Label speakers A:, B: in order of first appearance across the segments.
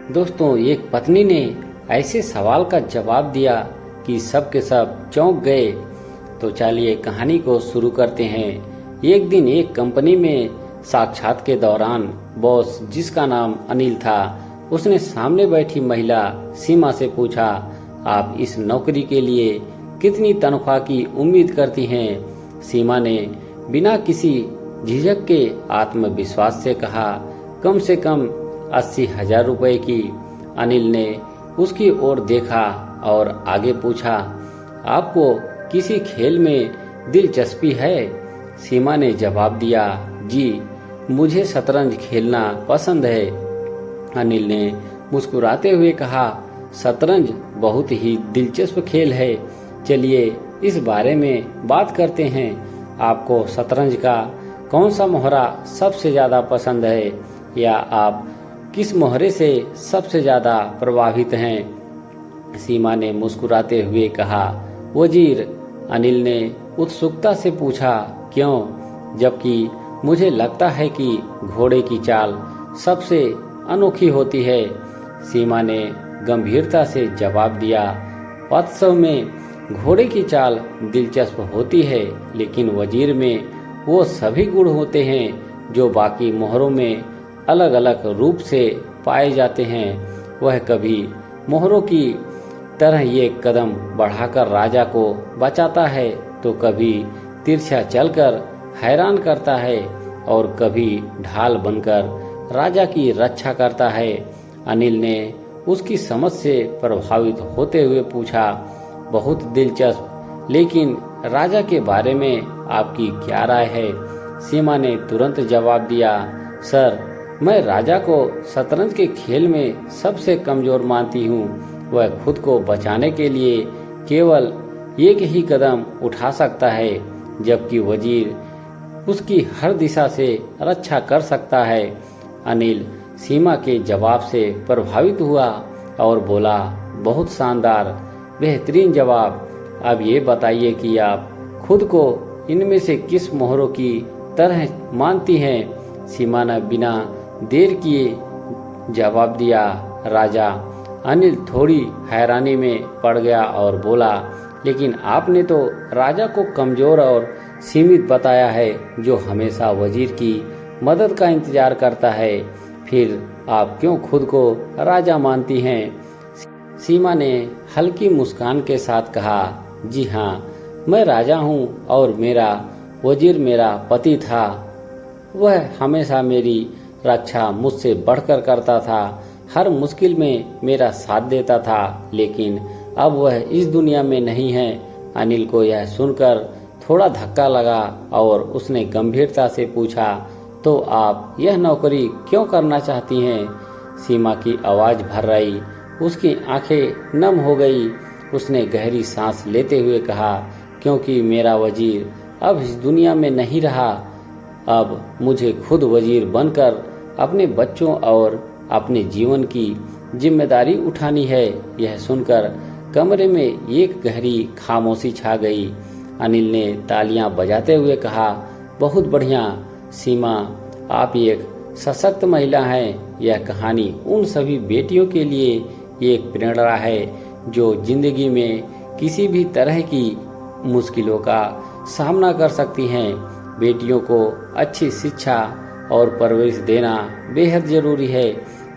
A: दोस्तों, एक पत्नी ने ऐसे सवाल का जवाब दिया कि सब के सब चौंक गए। तो चलिए कहानी को शुरू करते हैं। एक दिन एक कंपनी में साक्षात के दौरान बॉस, जिसका नाम अनिल था, उसने सामने बैठी महिला सीमा से पूछा, आप इस नौकरी के लिए कितनी तनख्वाह की उम्मीद करती हैं? सीमा ने बिना किसी झिझक के आत्मविश्वास से कहा, कम से कम 80,000 रुपए की। अनिल ने उसकी ओर देखा और आगे पूछा, आपको किसी खेल में दिलचस्पी है? सीमा ने जवाब दिया, जी, मुझे शतरंज खेलना पसंद है। अनिल ने मुस्कुराते हुए कहा, शतरंज बहुत ही दिलचस्प खेल है। चलिए इस बारे में बात करते हैं। आपको शतरंज का कौन सा मोहरा सबसे ज्यादा पसंद है, या आप किस मोहरे से सबसे ज्यादा प्रभावित हैं? सीमा ने मुस्कुराते हुए कहा, वजीर। अनिल ने उत्सुकता से पूछा, क्यों? जबकि मुझे लगता है कि घोड़े की चाल सबसे अनोखी होती है। सीमा ने गंभीरता से जवाब दिया, वास्तव में घोड़े की चाल दिलचस्प होती है, लेकिन वजीर में वो सभी गुण होते हैं जो बाकी मोहरों में अलग अलग रूप से पाए जाते हैं। वह कभी मोहरों की तरह ये कदम बढ़ाकर राजा को बचाता है, तो कभी तिरछा चलकर हैरान करता है, और कभी ढाल बनकर राजा की रक्षा करता है। अनिल ने उसकी समझ से प्रभावित होते हुए पूछा, बहुत दिलचस्प, लेकिन राजा के बारे में आपकी क्या राय है? सीमा ने तुरंत जवाब दिया, सर, मैं राजा को शतरंज के खेल में सबसे कमजोर मानती हूँ। वह खुद को बचाने के लिए केवल एक ही कदम उठा सकता है, जबकि वजीर उसकी हर दिशा से रक्षा कर सकता है। अनिल सीमा के जवाब से प्रभावित हुआ और बोला, बहुत शानदार, बेहतरीन जवाब। अब ये बताइए कि आप खुद को इनमें से किस मोहरों की तरह मानती हैं? सीमा ने बिना देर किए जवाब दिया, राजा। अनिल थोड़ी हैरानी में पड़ गया और बोला, लेकिन आपने तो राजा को कमजोर और सीमित बताया है, जो हमेशा वजीर की मदद का इंतजार करता है। फिर आप क्यों खुद को राजा मानती हैं? सीमा ने हल्की मुस्कान के साथ कहा, जी हाँ, मैं राजा हूँ और मेरा वजीर मेरा पति था। वह हमेशा मेरी रक्षा मुझसे बढ़कर करता था, हर मुश्किल में मेरा साथ देता था, लेकिन अब वह इस दुनिया में नहीं है। अनिल को यह सुनकर थोड़ा धक्का लगा और उसने गंभीरता से पूछा, तो आप यह नौकरी क्यों करना चाहती हैं? सीमा की आवाज भर्राई, उसकी आंखें नम हो गई। उसने गहरी सांस लेते हुए कहा, क्योंकि मेरा वजीर अब इस दुनिया में नहीं रहा। अब मुझे खुद वजीर बनकर अपने बच्चों और अपने जीवन की जिम्मेदारी उठानी है। यह सुनकर कमरे में एक गहरी खामोशी छा गई। अनिल ने तालियां बजाते हुए कहा, बहुत बढ़िया सीमा, आप एक सशक्त महिला हैं। यह कहानी उन सभी बेटियों के लिए एक प्रेरणा है जो जिंदगी में किसी भी तरह की मुश्किलों का सामना कर सकती हैं। बेटियों को अच्छी शिक्षा और परवरिश देना बेहद जरूरी है,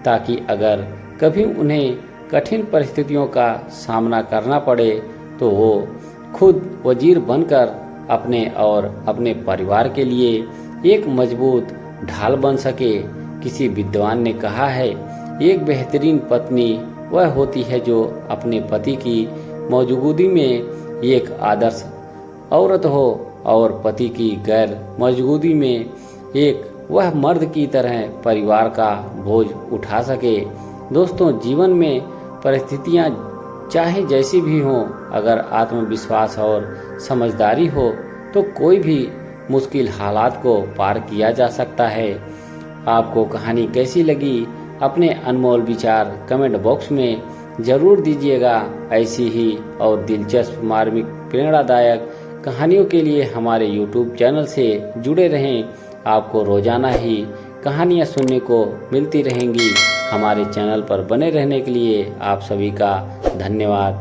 A: ताकि अगर कभी उन्हें कठिन परिस्थितियों का सामना करना पड़े तो वो खुद वजीर बनकर अपने और अपने परिवार के लिए एक मजबूत ढाल बन सके। किसी विद्वान ने कहा है, एक बेहतरीन पत्नी वह होती है जो अपने पति की मौजूदगी में एक आदर्श औरत हो, और पति की गैर मौजूदगी में एक वह मर्द की तरह परिवार का बोझ उठा सके। दोस्तों, जीवन में परिस्थितियां चाहे जैसी भी हों, अगर आत्मविश्वास और समझदारी हो तो कोई भी मुश्किल हालात को पार किया जा सकता है। आपको कहानी कैसी लगी? अपने अनमोल विचार कमेंट बॉक्स में जरूर दीजिएगा। ऐसी ही और दिलचस्प, मार्मिक, प्रेरणादायक कहानियों के लिए हमारे YouTube चैनल से जुड़े रहें। आपको रोजाना ही कहानियाँ सुनने को मिलती रहेंगी। हमारे चैनल पर बने रहने के लिए आप सभी का धन्यवाद।